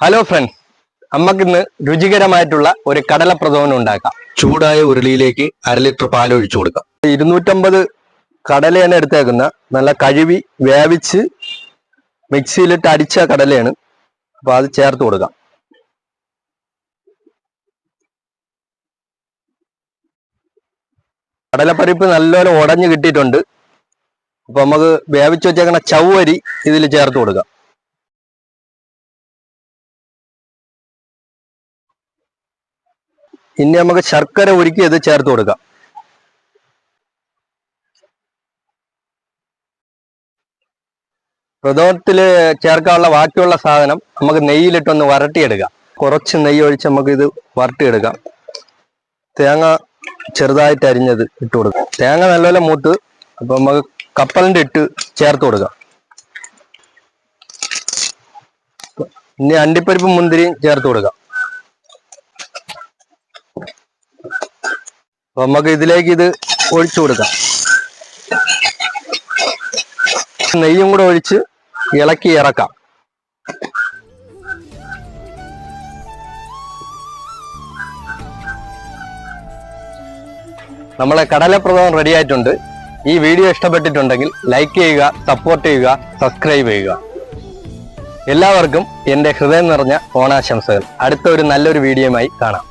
Hello friends, നമുക്കിന്ന് രുചികരമായിട്ടുള്ള ഒരു കടലപ്രഥമൻ ഉണ്ടാക്കാം. ചൂടായ ഉരുളിയിലേക്ക് 1/2 ലിറ്റർ പാൽ ഒഴിച്ചു കൊടുക്കാം. 250 കടലയാണ് എടുത്തേക്കുന്ന. നല്ല കഴുകി വേവിച്ച് മിക്സിയിലിട്ട് അടിച്ച കടലയാണ്. അപ്പൊ അത് ചേർത്ത് കൊടുക്കാം. കടലപ്പരിപ്പ് നല്ലപോലെ ഉടഞ്ഞു കിട്ടിയിട്ടുണ്ട്. അപ്പൊ നമുക്ക് വേവിച്ച് വെച്ചേക്കുന്ന ചവ്വരി ഇതിൽ ചേർത്ത് കൊടുക്കാം. ഇനി നമുക്ക് ശർക്കര ഉരുക്കി ഇത് ചേർത്ത് കൊടുക്കാം. പ്രഥമത്തില് ചേർക്കാനുള്ള ബാക്കിയുള്ള സാധനം നമുക്ക് നെയ്യിലിട്ടൊന്ന് വരട്ടിയെടുക്കാം. കുറച്ച് നെയ്യ് ഒഴിച്ച് നമുക്ക് ഇത് വരട്ടിയെടുക്കാം. തേങ്ങ ചെറുതായിട്ട് അരിഞ്ഞത് ഇട്ട് കൊടുക്കാം. തേങ്ങ നല്ലപോലെ മൂത്ത്, അപ്പൊ നമുക്ക് കപ്പലിന്റെ ഇട്ട് ചേർത്ത് കൊടുക്കാം. ഇനി അണ്ടിപ്പരിപ്പ് മുന്തിരിയും ചേർത്ത് കൊടുക്കാം. അപ്പൊ നമുക്ക് ഇതിലേക്ക് ഇത് ഒഴിച്ചു കൊടുക്കാം. നെയ്യും കൂടെ ഒഴിച്ച് ഇളക്കി ഇറക്കാം. നമ്മളെ കടലപ്രഥമൻ റെഡി ആയിട്ടുണ്ട്. ഈ വീഡിയോ ഇഷ്ടപ്പെട്ടിട്ടുണ്ടെങ്കിൽ ലൈക്ക് ചെയ്യുക, സപ്പോർട്ട് ചെയ്യുക, സബ്സ്ക്രൈബ് ചെയ്യുക. എല്ലാവർക്കും എൻ്റെ ഹൃദയം നിറഞ്ഞ ഓണാശംസകൾ. അടുത്ത ഒരു നല്ലൊരു വീഡിയോയുമായി കാണാം.